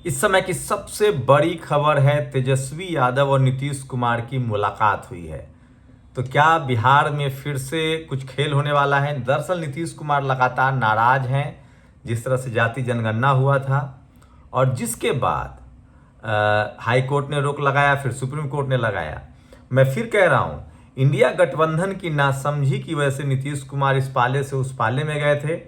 इस समय की सबसे बड़ी खबर है, तेजस्वी यादव और नीतीश कुमार की मुलाकात हुई है। तो क्या बिहार में फिर से कुछ खेल होने वाला है? दरअसल नीतीश कुमार लगातार नाराज हैं, जिस तरह से जाति जनगणना हुआ था और जिसके बाद हाई कोर्ट ने रोक लगाया, फिर सुप्रीम कोर्ट ने लगाया। मैं फिर कह रहा हूं, इंडिया गठबंधन की नासमझी की वजह से नीतीश कुमार इस पाले से उस पाले में गए थे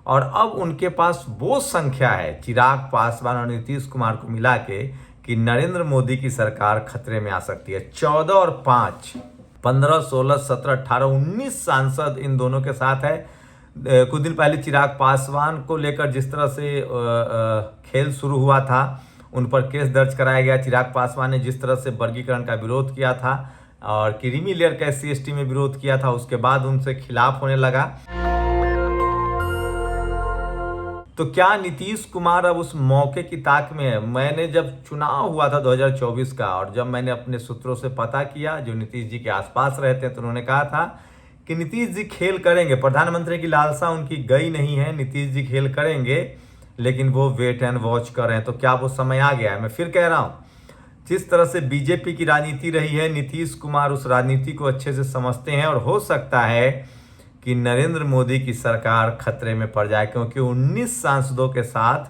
और अब उनके पास वो संख्या है चिराग पासवान और नीतीश कुमार को मिला के कि नरेंद्र मोदी की सरकार खतरे में आ सकती है। 14 और 5, 15, 16, 17, 18, 19 सांसद इन दोनों के साथ है। कुछ दिन पहले चिराग पासवान को लेकर जिस तरह से खेल शुरू हुआ था, उन पर केस दर्ज कराया गया। चिराग पासवान ने जिस तरह से वर्गीकरण का विरोध किया था और क्रीमी लेयर का SC/ST में विरोध किया था, उसके बाद उनसे खिलाफ होने लगा। तो क्या नीतीश कुमार अब उस मौके की ताक में है? मैंने जब चुनाव हुआ था 2024 का और जब मैंने अपने सूत्रों से पता किया जो नीतीश जी के आसपास रहते हैं, तो उन्होंने कहा था कि नीतीश जी खेल करेंगे। प्रधानमंत्री की लालसा उनकी गई नहीं है, नीतीश जी खेल करेंगे, लेकिन वो वेट एंड वॉच कर रहे हैं। तो क्या वो समय आ गया है? मैं फिर कह रहा हूं, जिस तरह से बीजेपी की राजनीति रही है, नीतीश कुमार उस राजनीति को अच्छे से समझते हैं और हो सकता है कि नरेंद्र मोदी की सरकार खतरे में पड़ जाए, क्योंकि 19 सांसदों के साथ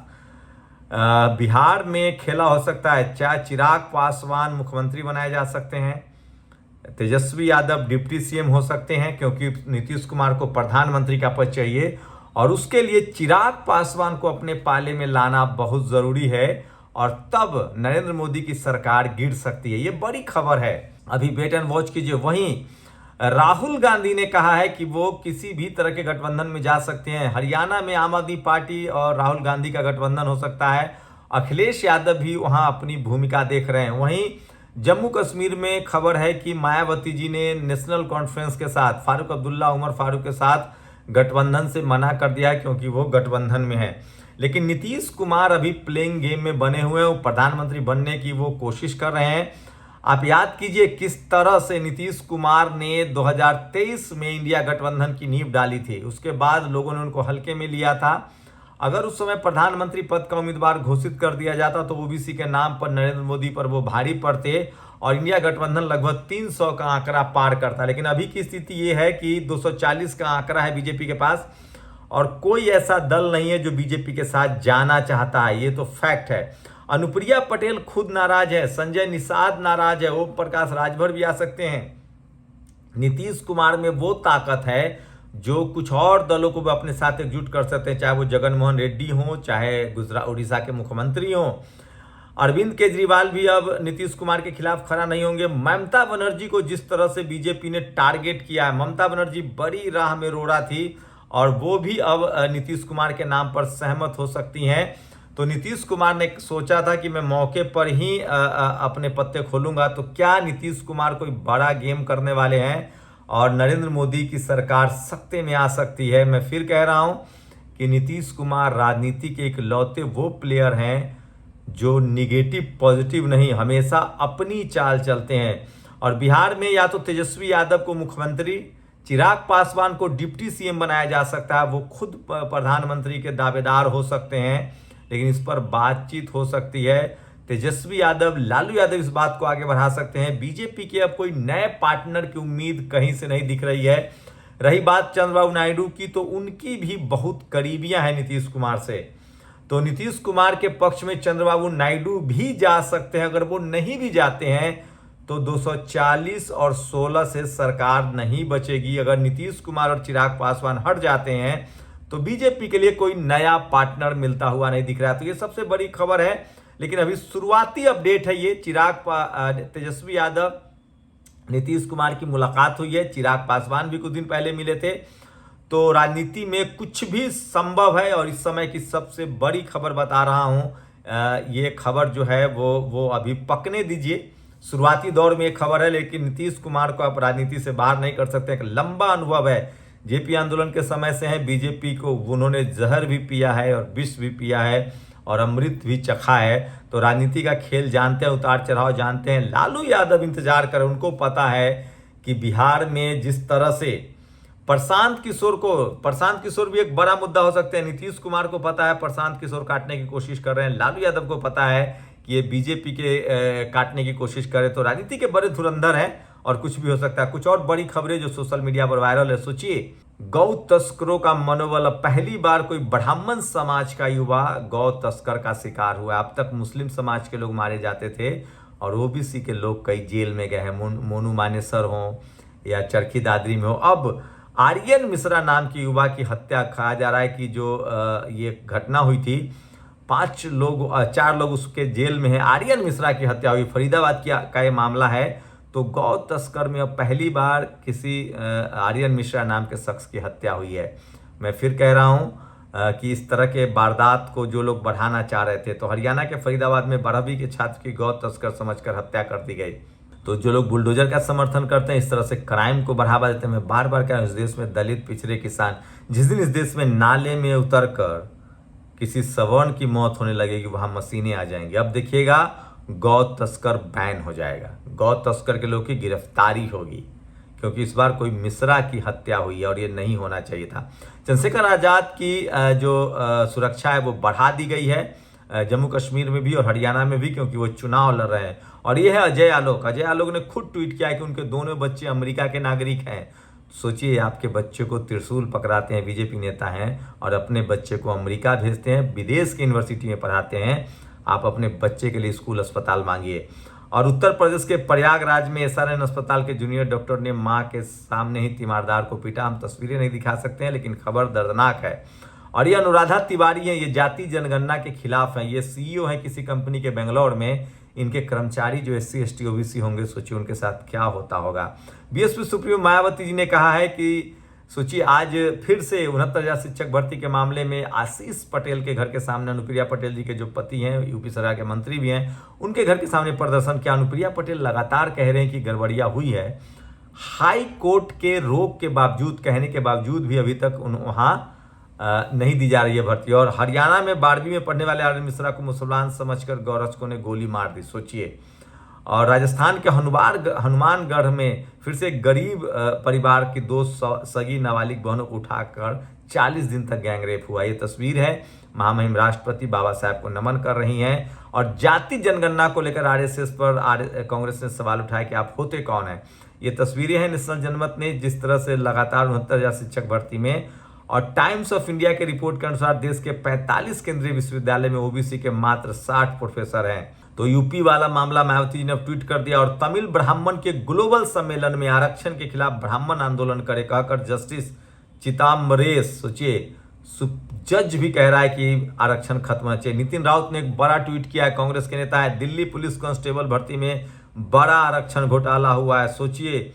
बिहार में खेला हो सकता है। चाहे चिराग पासवान मुख्यमंत्री बनाए जा सकते हैं, तेजस्वी यादव डिप्टी CM हो सकते हैं, क्योंकि नीतीश कुमार को प्रधानमंत्री का पद चाहिए और उसके लिए चिराग पासवान को अपने पाले में लाना बहुत जरूरी है और तब नरेंद्र मोदी की सरकार गिर सकती है। ये बड़ी खबर है, अभी वेट एंड वॉच कीजिए। वहीं राहुल गांधी ने कहा है कि वो किसी भी तरह के गठबंधन में जा सकते हैं। हरियाणा में आम आदमी पार्टी और राहुल गांधी का गठबंधन हो सकता है। अखिलेश यादव भी वहां अपनी भूमिका देख रहे हैं। वहीं जम्मू कश्मीर में खबर है कि मायावती जी ने नेशनल कॉन्फ्रेंस के साथ फारूक अब्दुल्ला, उमर फारूक के साथ गठबंधन से मना कर दिया है, क्योंकि वो गठबंधन में है। लेकिन नीतीश कुमार अभी प्लेइंग गेम में बने हुए हैं, प्रधानमंत्री बनने की वो कोशिश कर रहे हैं। आप याद कीजिए किस तरह से नीतीश कुमार ने 2023 में इंडिया गठबंधन की नींव डाली थी। उसके बाद लोगों ने उनको हल्के में लिया था। अगर उस समय प्रधानमंत्री पद का उम्मीदवार घोषित कर दिया जाता तो ओबीसी के नाम पर नरेंद्र मोदी पर वो भारी पड़ते और इंडिया गठबंधन लगभग 300 का आंकड़ा पार करता। लेकिन अभी की स्थिति ये है कि 240 का आंकड़ा है बीजेपी के पास और कोई ऐसा दल नहीं है जो बीजेपी के साथ जाना चाहता है। ये तो फैक्ट है। अनुप्रिया पटेल खुद नाराज है, संजय निषाद नाराज है, ओम प्रकाश राजभर भी आ सकते हैं। नीतीश कुमार में वो ताकत है जो कुछ और दलों को भी अपने साथ एकजुट कर सकते हैं, चाहे वो जगन मोहन रेड्डी हो, चाहे गुजरात उड़ीसा के मुख्यमंत्री हो। अरविंद केजरीवाल भी अब नीतीश कुमार के खिलाफ खड़ा नहीं होंगे। ममता बनर्जी को जिस तरह से बीजेपी ने टारगेट किया है, ममता बनर्जी बड़ी राह में रोड़ा थी और वो भी अब नीतीश कुमार के नाम पर सहमत हो सकती हैं। तो नीतीश कुमार ने सोचा था कि मैं मौके पर ही अपने पत्ते खोलूंगा। तो क्या नीतीश कुमार कोई बड़ा गेम करने वाले हैं और नरेंद्र मोदी की सरकार सत्ते में आ सकती है? मैं फिर कह रहा हूं कि नीतीश कुमार राजनीति के इकलौते वो प्लेयर हैं जो निगेटिव पॉजिटिव नहीं, हमेशा अपनी चाल चलते हैं। और बिहार में या तो तेजस्वी यादव को मुख्यमंत्री, चिराग पासवान को डिप्टी CM बनाया जा सकता है, वो खुद प्रधानमंत्री के दावेदार हो सकते हैं, लेकिन इस पर बातचीत हो सकती है। तेजस्वी यादव, लालू यादव इस बात को आगे बढ़ा सकते हैं। बीजेपी के अब कोई नए पार्टनर की उम्मीद कहीं से नहीं दिख रही है। रही बात चंद्रबाबू नायडू की, तो उनकी भी बहुत करीबियां हैं नीतीश कुमार से। तो नीतीश कुमार के पक्ष में चंद्रबाबू नायडू भी जा सकते हैं। अगर वो नहीं भी जाते हैं तो 240 और 16 से सरकार नहीं बचेगी। अगर नीतीश कुमार और चिराग पासवान हट जाते हैं तो बीजेपी के लिए कोई नया पार्टनर मिलता हुआ नहीं दिख रहा है। तो ये सबसे बड़ी खबर है, लेकिन अभी शुरुआती अपडेट है ये। तेजस्वी यादव, नीतीश कुमार की मुलाकात हुई है, चिराग पासवान भी कुछ दिन पहले मिले थे। तो राजनीति में कुछ भी संभव है और इस समय की सबसे बड़ी खबर बता रहा हूं। ये खबर जो है वो अभी पकने दीजिए। शुरुआती दौर में एक खबर है, लेकिन नीतीश कुमार को आप राजनीति से बाहर नहीं कर सकते। एक लंबा अनुभव है, जेपी आंदोलन के समय से है। बीजेपी को उन्होंने जहर भी पिया है और विष भी पिया है और अमृत भी चखा है। तो राजनीति का खेल जानते हैं, उतार चढ़ाव जानते हैं। लालू यादव इंतजार करें, उनको पता है कि बिहार में जिस तरह से प्रशांत किशोर भी एक बड़ा मुद्दा हो सकते हैं। नीतीश कुमार को पता है प्रशांत किशोर काटने की कोशिश कर रहे हैं, लालू यादव को पता है कि ये बीजेपी के काटने की कोशिश करे, तो राजनीति के बड़े धुरंधर हैं और कुछ भी हो सकता है। कुछ और बड़ी खबरें जो सोशल मीडिया पर वायरल है, सोचिए गौ तस्करों का मनोबल, अब पहली बार कोई ब्राह्मण समाज का युवा गौ तस्कर का शिकार हुआ। अब तक मुस्लिम समाज के लोग मारे जाते थे और ओबीसी के लोग कई जेल में गए हैं, मोनू मानेसर हो या चरखी दादरी में हो। अब आर्यन मिश्रा नाम की युवा की हत्या, कहा जा रहा है कि जो ये घटना हुई थी 4 लोग उसके जेल में है। आर्यन मिश्रा की हत्या हुई, फरीदाबाद का ये मामला है। तो गौ तस्कर में अब पहली बार किसी आर्यन मिश्रा नाम के शख्स की हत्या हुई है। मैं फिर कह रहा हूं कि इस तरह के वारदात को जो लोग बढ़ाना चाह रहे थे, तो हरियाणा के फरीदाबाद में 12वीं के छात्र की गौ तस्कर समझकर हत्या कर दी गई। तो जो लोग बुलडोजर का समर्थन करते हैं, इस तरह से क्राइम को बढ़ावा देते हैं, मैं बार बार कह रहा हूं, इस देश में दलित पिछड़े किसान, जिस दिन इस देश में नाले में उतर कर किसी सवर्ण की मौत होने लगेगी, वहां मशीनें आ जाएंगी। अब देखिएगा गौ तस्कर बैन हो जाएगा, गौ तस्कर के लोग की गिरफ्तारी होगी, क्योंकि इस बार कोई मिश्रा की हत्या हुई है और ये नहीं होना चाहिए था। चंद्रशेखर आजाद की जो सुरक्षा है वो बढ़ा दी गई है जम्मू कश्मीर में भी और हरियाणा में भी, क्योंकि वो चुनाव लड़ रहे हैं। और ये है अजय आलोक ने खुद ट्वीट किया है कि उनके दोनों बच्चे अमेरिका के नागरिक हैं। सोचिए, आपके बच्चे को त्रिशूल पकड़ाते हैं, बीजेपी नेता हैं, और अपने बच्चे को अमेरिका भेजते हैं, विदेश की यूनिवर्सिटी में पढ़ाते हैं। आप अपने बच्चे के लिए स्कूल अस्पताल मांगिए। और उत्तर प्रदेश के प्रयागराज में एसआरएन अस्पताल के जूनियर डॉक्टर ने मां के सामने ही तीमारदार को पीटा। हम तस्वीरें नहीं दिखा सकते हैं, लेकिन खबर दर्दनाक है। और ये अनुराधा तिवारी हैं, ये जाति जनगणना के खिलाफ हैं। ये सीईओ हैं किसी कंपनी के बेंगलोर में। इनके कर्मचारी जो SC ST OBC होंगे, सोचिए उनके साथ क्या होता होगा। बीएसपी सुप्रीमो मायावती जी ने कहा है कि सोचिए आज फिर से 69,000 शिक्षक भर्ती के मामले में आशीष पटेल के घर के सामने, अनुप्रिया पटेल जी के जो पति हैं, यूपी सरकार के मंत्री भी हैं, उनके घर के सामने प्रदर्शन किया। अनुप्रिया पटेल लगातार कह रहे हैं कि गड़बड़िया हुई है। हाई कोर्ट के रोक के बावजूद, कहने के बावजूद भी अभी तक वहां नहीं दी जा रही है भर्ती। और हरियाणा में 12वीं में पढ़ने वाले आर्यन मिश्रा को मुसलमान समझकर गौरक्षकों ने गोली मार दी, सोचिए। और राजस्थान के हनुमानगढ़ में फिर से गरीब परिवार की 2 सगी नाबालिग बहनों को उठाकर 40 दिन तक गैंगरेप हुआ। ये तस्वीर है, महामहिम राष्ट्रपति बाबा साहब को नमन कर रही हैं। और जाति जनगणना को लेकर RSS पर कांग्रेस ने सवाल उठाया कि आप होते कौन हैं। ये तस्वीरें हैं नेशनल जनमत ने, जिस तरह से लगातार 69,000 शिक्षक भर्ती में। और टाइम्स ऑफ इंडिया के रिपोर्ट के अनुसार देश के 45 केंद्रीय विश्वविद्यालय में OBC के मात्र 60 प्रोफेसर हैं। तो यूपी वाला मामला मायावती जी ने ट्वीट कर दिया। और तमिल ब्राह्मण के ग्लोबल सम्मेलन में आरक्षण के खिलाफ ब्राह्मण आंदोलन करे कहकर जस्टिस चिदम्बरेश, सोचिए, जज भी कह रहा है कि आरक्षण खत्म होना चाहिए। नितिन राउत ने एक बड़ा ट्वीट किया है, कांग्रेस के नेता है, दिल्ली पुलिस कांस्टेबल भर्ती में बड़ा आरक्षण घोटाला हुआ है। सोचिए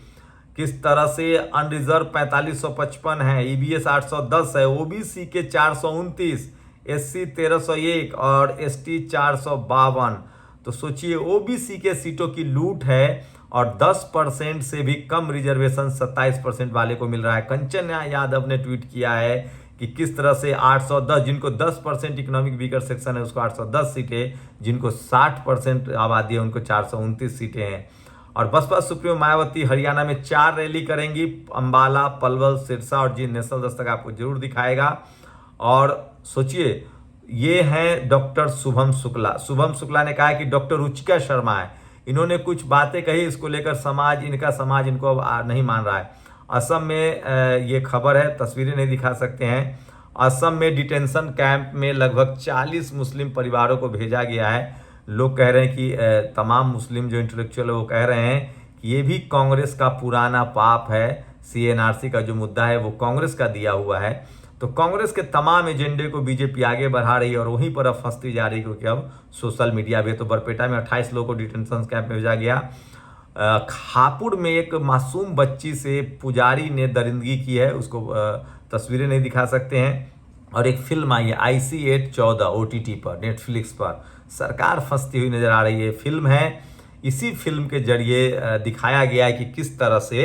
किस तरह से अनरिजर्व 4555 है, EBS 810 है, OBC के 429, SC 1301 और ST 452। तो सोचिए OBC के सीटों की लूट है और 10% से भी कम रिजर्वेशन 27% वाले को मिल रहा है। कंचन यादव ने ट्वीट किया है कि किस तरह से 810, जिनको 10% इकोनॉमिक वीकर सेक्शन है उसको 810 सीटें, जिनको 60% आबादी है उनको 429 सीटें हैं। और बसपा सुप्रीमो मायावती हरियाणा में 4 रैली करेंगी, अंबाला, पलवल, सिरसा और जी नेशनल दस्तक आपको जरूर दिखाएगा। और सोचिए, ये हैं डॉक्टर शुभम शुक्ला ने कहा है कि डॉक्टर रुचिका शर्मा है, इन्होंने कुछ बातें कही, इसको लेकर समाज इनको अब नहीं मान रहा है। असम में ये खबर है, तस्वीरें नहीं दिखा सकते हैं। असम में डिटेंशन कैंप में लगभग 40 मुस्लिम परिवारों को भेजा गया है। लोग कह रहे हैं कि तमाम मुस्लिम जो इंटेलेक्चुअल है वो कह रहे हैं कि ये भी कांग्रेस का पुराना पाप है। CNRC का जो मुद्दा है वो कांग्रेस का दिया हुआ है। तो कांग्रेस के तमाम एजेंडे को बीजेपी आगे बढ़ा रही है और वहीं पर अब फंसती जा रही है, क्योंकि अब सोशल मीडिया भी। तो बरपेटा में 28 लोगों को डिटेंशन कैंप में भेजा गया। हापुड़ में एक मासूम बच्ची से पुजारी ने दरिंदगी की है, उसको तस्वीरें नहीं दिखा सकते हैं। और एक फिल्म आई है IC 814 OTT पर, नेटफ्लिक्स पर, सरकार फंसती हुई नजर आ रही है। फिल्म है, इसी फिल्म के जरिए दिखाया गया है कि किस तरह से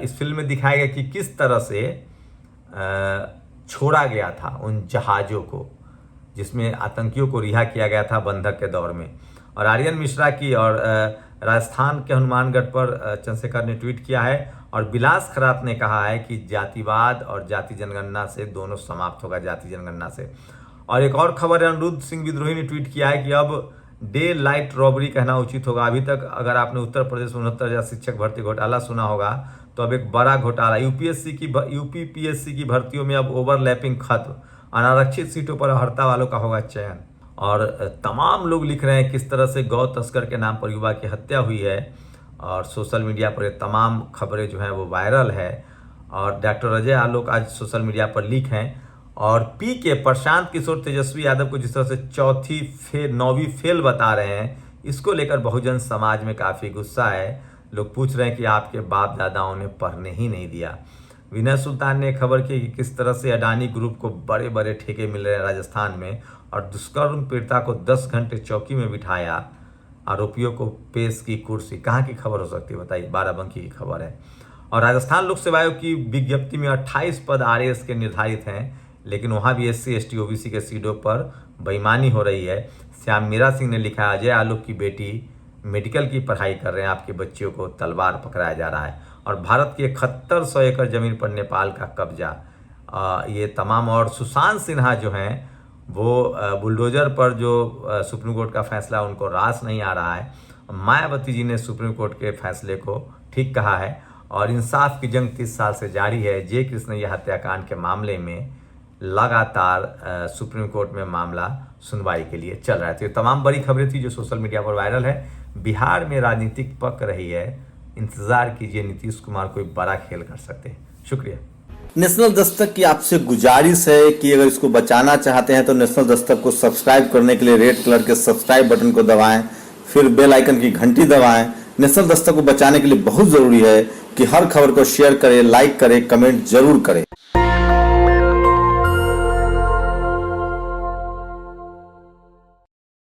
इस फिल्म में दिखाया गया कि किस तरह से छोड़ा गया था उन जहाज़ों को जिसमें आतंकियों को रिहा किया गया था बंधक के दौर में। और आर्यन मिश्रा की और राजस्थान के हनुमानगढ़ पर चंद्रशेखर ने ट्वीट किया है। और विलास खरात ने कहा है कि जातिवाद और जाति जनगणना से दोनों समाप्त होगा, जाति जनगणना से। और एक और खबर है, अनिरुद्ध सिंह विद्रोही ने ट्वीट किया है कि अब डे लाइट रॉबरी कहना उचित होगा। अभी तक अगर आपने उत्तर प्रदेश में 69,000 शिक्षक भर्ती घोटाला सुना होगा, तो अब एक बड़ा घोटाला यूपीपीएससी की भर्तियों में अब ओवरलैपिंग खत्म, अनारक्षित सीटों पर अर्हता वालों का होगा चयन। और तमाम लोग लिख रहे हैं किस तरह से गौ तस्कर के नाम पर युवा की हत्या हुई है, और सोशल मीडिया पर ये तमाम खबरें जो हैं वो वायरल है। और डॉक्टर अजय आलोक आज सोशल मीडिया पर लीक हैं। और पीके प्रशांत किशोर तेजस्वी यादव को जिस तरह से 9वीं फेल बता रहे हैं, इसको लेकर बहुजन समाज में काफ़ी गुस्सा है। लोग पूछ रहे हैं कि आपके बाप दादाओं ने पढ़ने ही नहीं दिया। विनय सुल्तान ने खबर की कि किस तरह से अडानी ग्रुप को बड़े बड़े ठेके मिल रहे हैं राजस्थान में, और दुष्कर्म पीड़िता को 10 घंटे चौकी में बिठाया, आरोपियों को पेश की कुर्सी। कहाँ की खबर हो सकती है बताइए, बाराबंकी की खबर है। और राजस्थान लोक सेवा आयोग की विज्ञप्ति में 28 पद आरएएस के निर्धारित हैं, लेकिन वहाँ भी SC ST OBC के सीटों पर बेईमानी हो रही है। श्याम मीरा सिंह ने लिखा, अजय आलोक की बेटी मेडिकल की पढ़ाई कर रहे हैं, आपके बच्चियों को तलवार पकड़ाया जा रहा है। और भारत की 7100 एकड़ जमीन पर नेपाल का कब्जा, ये तमाम। और सुशांत सिन्हा जो हैं वो बुलडोजर पर जो सुप्रीम कोर्ट का फैसला उनको रास नहीं आ रहा है। मायावती जी ने सुप्रीम कोर्ट के फैसले को ठीक कहा है, और इंसाफ की जंग 30 साल से जारी है। जे कृष्णैया हत्याकांड के मामले में लगातार सुप्रीम कोर्ट में मामला सुनवाई के लिए चल रहा है। तो ये तमाम बड़ी खबरें थी जो सोशल मीडिया पर वायरल है। बिहार में राजनीतिक पक रही है, इंतजार कीजिए, नीतीश कुमार कोई बड़ा खेल कर सकते हैं। शुक्रिया। नेशनल दस्तक की आपसे गुजारिश है कि अगर इसको बचाना चाहते हैं तो नेशनल दस्तक को सब्सक्राइब करने के लिए रेड कलर के सब्सक्राइब बटन को दबाएं, फिर बेल आइकन की घंटी दबाएं। नेशनल दस्तक को बचाने के लिए बहुत जरूरी है कि हर खबर को शेयर करें, लाइक करें, कमेंट जरूर करें।